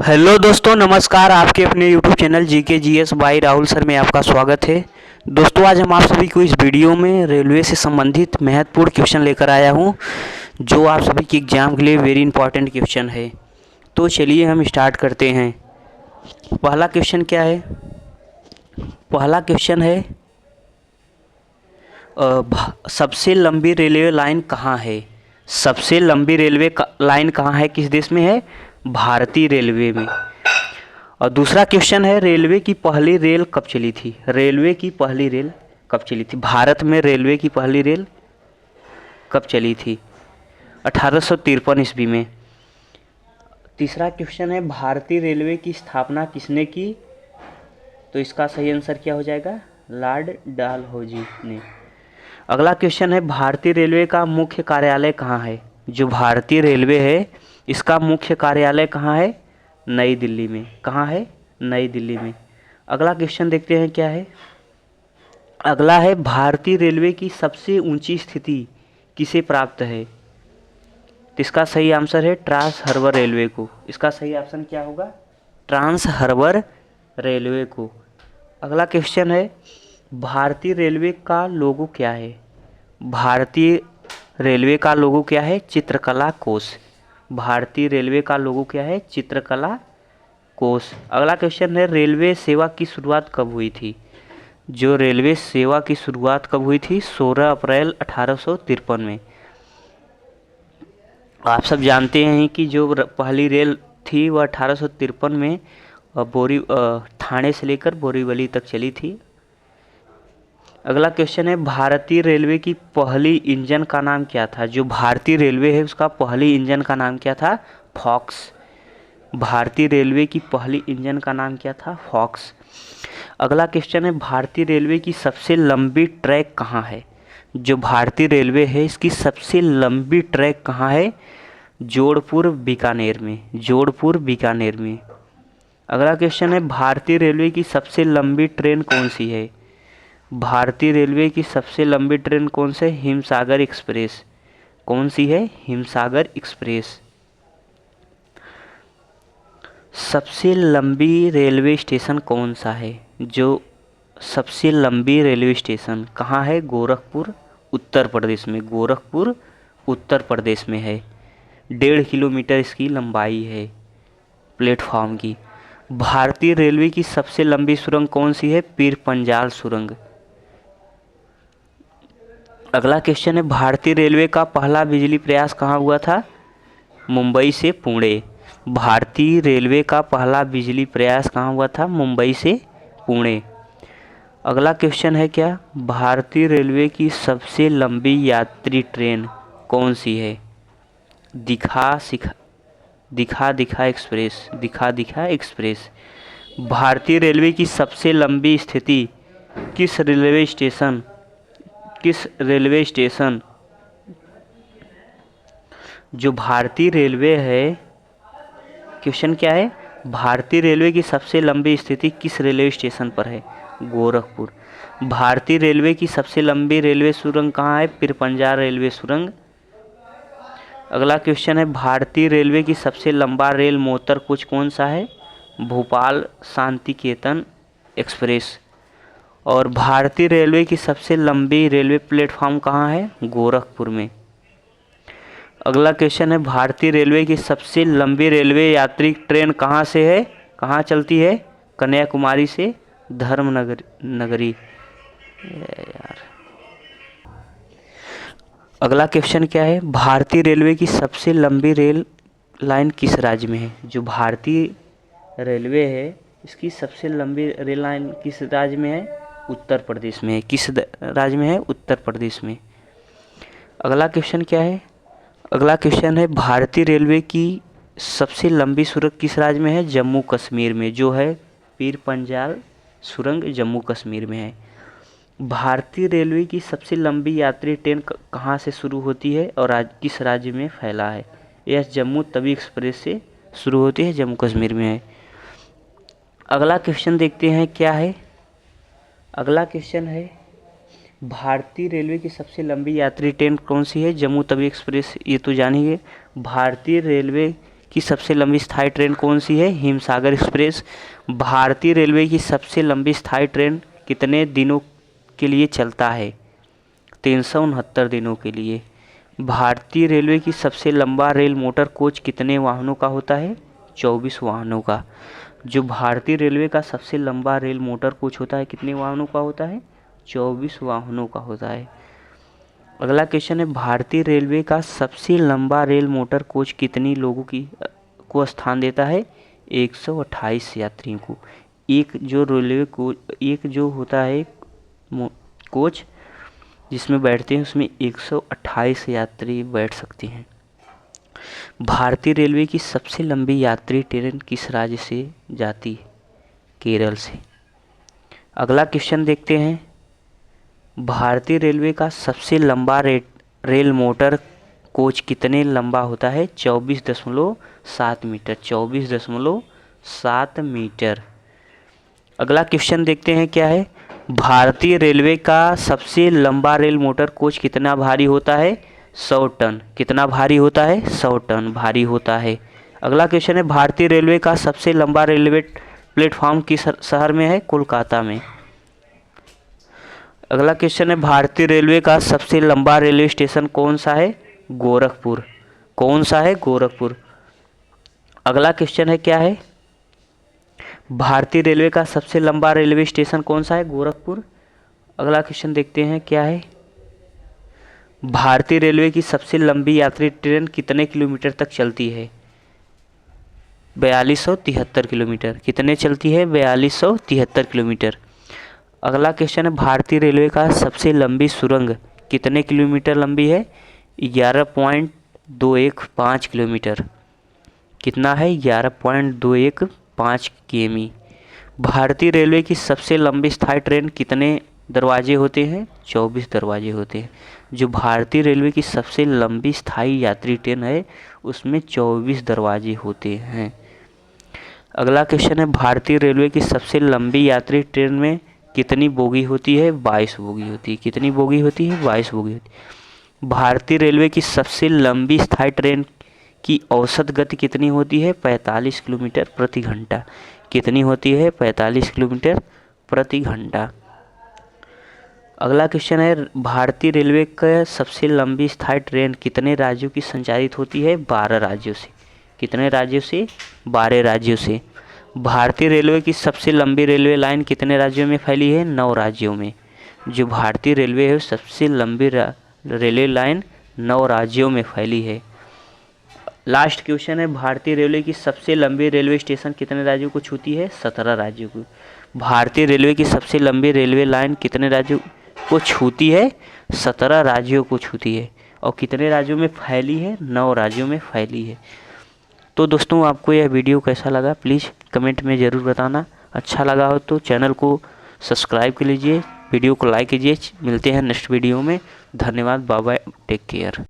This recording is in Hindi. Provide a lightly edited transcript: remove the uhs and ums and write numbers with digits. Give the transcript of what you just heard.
हेलो दोस्तों, नमस्कार। आपके अपने YouTube channel GK GS by Rahul sir में आपका स्वागत है। दोस्तों, आज हम आप सभी को इस वीडियो में रेलवे से संबंधित महत्वपूर्ण क्वेश्चन लेकर आया हूं, जो आप सभी के एग्जाम के लिए वेरी इंपॉर्टेंट क्वेश्चन है। तो चलिए हम स्टार्ट करते हैं। पहला क्वेश्चन क्या है? पहला क्वेश्चन है, सबसे लंबी रेलवे लाइन कहाँ है? सबसे लंबी रेलवे लाइन कहाँ है, किस देश में है? भारतीय रेलवे में। और दूसरा क्वेश्चन है, रेलवे की पहली रेल कब चली थी? रेलवे की पहली रेल कब चली थी? भारत में रेलवे की पहली रेल कब चली थी? 1853 ईस्वी में। तीसरा क्वेश्चन है, भारतीय रेलवे की स्थापना किसने की? तो इसका सही आंसर क्या हो जाएगा? लॉर्ड डालहौजी ने। अगला क्वेश्चन है, भारतीय रेलवे का मुख्य कार्यालय कहाँ है? जो भारतीय रेलवे है, इसका मुख्य कार्यालय कहाँ है? नई दिल्ली में। कहाँ है? नई दिल्ली में। अगला क्वेश्चन देखते हैं क्या है। अगला है, भारतीय रेलवे की सबसे ऊंची स्थिति किसे प्राप्त है? तो इसका सही आंसर है ट्रांस हार्बर रेलवे को। इसका सही ऑप्शन क्या होगा? ट्रांस हार्बर रेलवे को। अगला क्वेश्चन है, भारतीय रेलवे का लोगो क्या है? भारतीय रेलवे का लोगो क्या है? चित्रकला कोश। भारतीय रेलवे का लोगो क्या है? चित्रकला कोश। अगला क्वेश्चन है, रेलवे सेवा की शुरुआत कब हुई थी? जो रेलवे सेवा की शुरुआत कब हुई थी? 16 अप्रैल 1853 में। आप सब जानते हैं कि जो पहली रेल थी वह 1853 में थाने से लेकर बोरीवली तक चली थी। अगला क्वेश्चन है, भारतीय रेलवे की पहली इंजन का नाम क्या था? जो भारतीय रेलवे है उसका पहली इंजन का नाम क्या था? फॉक्स। भारतीय रेलवे की पहली इंजन का नाम क्या था? फॉक्स। अगला क्वेश्चन है, भारतीय रेलवे की सबसे लंबी ट्रैक कहाँ है? जो भारतीय रेलवे है इसकी सबसे लंबी ट्रैक कहाँ है? जोधपुर बीकानेर में। जोधपुर बीकानेर में। अगला क्वेश्चन है, भारतीय रेलवे की सबसे लंबी ट्रेन कौन सी है? भारतीय रेलवे की सबसे लंबी ट्रेन कौन सी? हिमसागर एक्सप्रेस। कौन सी है? हिमसागर एक्सप्रेस। सबसे लंबी रेलवे स्टेशन कौन सा है? जो सबसे लंबी रेलवे स्टेशन कहाँ है? गोरखपुर उत्तर प्रदेश में। गोरखपुर उत्तर प्रदेश में है। 1.5 किलोमीटर इसकी लंबाई है प्लेटफॉर्म की। भारतीय रेलवे की सबसे लंबी सुरंग कौन सी है? पीर पंजाल सुरंग। अगला क्वेश्चन है, भारतीय रेलवे का पहला बिजली प्रयास कहाँ हुआ था? मुंबई से पुणे। भारतीय रेलवे का पहला बिजली प्रयास कहाँ हुआ था? मुंबई से पुणे। अगला क्वेश्चन है क्या, भारतीय रेलवे की सबसे लंबी यात्री ट्रेन कौन सी है? दिखा दिखा एक्सप्रेस। दिखा दिखा एक्सप्रेस। भारतीय रेलवे की सबसे लंबी स्थिति किस रेलवे स्टेशन जो भारतीय रेलवे है, क्वेश्चन क्या है? भारतीय रेलवे की सबसे लंबी स्थिति किस रेलवे स्टेशन पर है? गोरखपुर। भारतीय रेलवे की सबसे लंबी रेलवे सुरंग कहाँ है? पीरपंजाल रेलवे सुरंग। अगला क्वेश्चन है, भारतीय रेलवे की सबसे लंबा रेल मोटर कोच कौन सा है? भोपाल शांतिनिकेतन एक्सप्रेस। और भारतीय रेलवे की सबसे लंबी रेलवे प्लेटफॉर्म कहाँ है? गोरखपुर में। अगला क्वेश्चन है, भारतीय रेलवे की सबसे लंबी रेलवे यात्री ट्रेन कहाँ से है? कहाँ चलती है? कन्याकुमारी से धर्मनगरी। यार, अगला क्वेश्चन क्या है, भारतीय रेलवे की सबसे लंबी रेल लाइन किस राज्य में है? जो भारतीय रेलवे है इसकी सबसे लंबी रेल लाइन किस राज्य में है? उत्तर प्रदेश में है। किस राज्य में है? उत्तर प्रदेश में। अगला क्वेश्चन क्या है? अगला क्वेश्चन है, भारतीय रेलवे की सबसे लंबी सुरंग किस राज्य में है? जम्मू कश्मीर में। जो है पीर पंजाल सुरंग जम्मू कश्मीर में है। भारतीय रेलवे की सबसे लंबी यात्री ट्रेन कहाँ से शुरू होती है और किस राज्य में फैला है? यह जम्मू तवी एक्सप्रेस से शुरू होती है, जम्मू कश्मीर में है। अगला क्वेश्चन देखते हैं क्या है। अगला क्वेश्चन है, भारतीय रेलवे की सबसे लंबी यात्री ट्रेन कौन सी है? जम्मू तवी एक्सप्रेस, ये तो जानिए। भारतीय रेलवे की सबसे लंबी स्थायी ट्रेन कौन सी है? हिमसागर एक्सप्रेस। भारतीय रेलवे की सबसे लंबी स्थायी ट्रेन कितने दिनों के लिए चलता है? 369 दिनों के लिए। भारतीय रेलवे की सबसे लंबा रेल मोटर कोच कितने वाहनों का होता है? 24 वाहनों का। जो भारतीय रेलवे का सबसे लंबा रेल मोटर कोच होता है कितने वाहनों का होता है? 24 वाहनों का होता है। अगला क्वेश्चन है, भारतीय रेलवे का सबसे लंबा रेल मोटर कोच कितनी लोगों को स्थान देता है? 128 यात्रियों को। एक जो होता है कोच जिसमें बैठते हैं उसमें 128 यात्री बैठ सकते हैं। भारतीय रेलवे की सबसे लंबी यात्री ट्रेन किस राज्य से जाती है? केरल से। अगला क्वेश्चन देखते हैं, भारतीय रेलवे का सबसे लंबा रेल मोटर कोच कितने लंबा होता है? 24.7 मीटर। 24.7 मीटर। अगला क्वेश्चन देखते हैं क्या है, भारतीय रेलवे का सबसे लंबा रेल मोटर कोच कितना भारी होता है? 100 टन। कितना भारी होता है? 100 टन भारी होता है। अगला क्वेश्चन है, भारतीय रेलवे का सबसे लंबा रेलवे प्लेटफॉर्म किस शहर में है? कोलकाता में। अगला क्वेश्चन है, भारतीय रेलवे का सबसे लंबा रेलवे स्टेशन कौन सा है? गोरखपुर। कौन सा है? गोरखपुर। अगला क्वेश्चन है क्या है, भारतीय रेलवे का सबसे लंबा रेलवे स्टेशन कौन सा है? गोरखपुर। अगला क्वेश्चन देखते हैं क्या है, भारतीय रेलवे की सबसे लंबी यात्री ट्रेन कितने किलोमीटर तक चलती है? 4273 किलोमीटर। कितने चलती है? 4273 किलोमीटर। अगला क्वेश्चन है, भारतीय रेलवे का सबसे लंबी सुरंग कितने किलोमीटर लंबी है? 11.215 किलोमीटर। कितना है? 11.215 किमी। भारतीय रेलवे की सबसे लंबी स्थायी ट्रेन कितने दरवाजे होते हैं? 24 दरवाजे होते हैं। जो भारतीय रेलवे की सबसे लंबी स्थायी यात्री ट्रेन है उसमें 24 दरवाजे होते हैं। अगला क्वेश्चन है, भारतीय रेलवे की सबसे लंबी यात्री ट्रेन में कितनी बोगी होती है? 22 बोगी होती है। कितनी बोगी होती है? 22 बोगी होती है। भारतीय रेलवे की सबसे लंबी स्थायी ट्रेन की औसत गति कितनी होती है? 45 किलोमीटर प्रति घंटा। कितनी होती है? 45 किलोमीटर प्रति घंटा। अगला क्वेश्चन है, भारतीय रेलवे का सबसे लंबी स्थायी ट्रेन कितने राज्यों की संचालित होती है? 12 राज्यों से। कितने राज्यों से? 12 राज्यों से। भारतीय रेलवे की सबसे लंबी रेलवे लाइन कितने राज्यों में फैली है? 9 राज्यों में। जो भारतीय रेलवे है सबसे लंबी रेलवे लाइन 9 राज्यों में फैली है। लास्ट क्वेश्चन है, भारतीय रेलवे की सबसे लंबी रेलवे स्टेशन कितने राज्यों को छूती है? 17 राज्यों को। भारतीय रेलवे की सबसे लंबी रेलवे लाइन कितने राज्यों को छूती है? 17 राज्यों को छूती है। और कितने राज्यों में फैली है? 9 राज्यों में फैली है। तो दोस्तों, आपको यह वीडियो कैसा लगा प्लीज़ कमेंट में ज़रूर बताना। अच्छा लगा हो तो चैनल को सब्सक्राइब कर लीजिए, वीडियो को लाइक कीजिए। मिलते हैं नेक्स्ट वीडियो में। धन्यवाद। Bye bye, take care.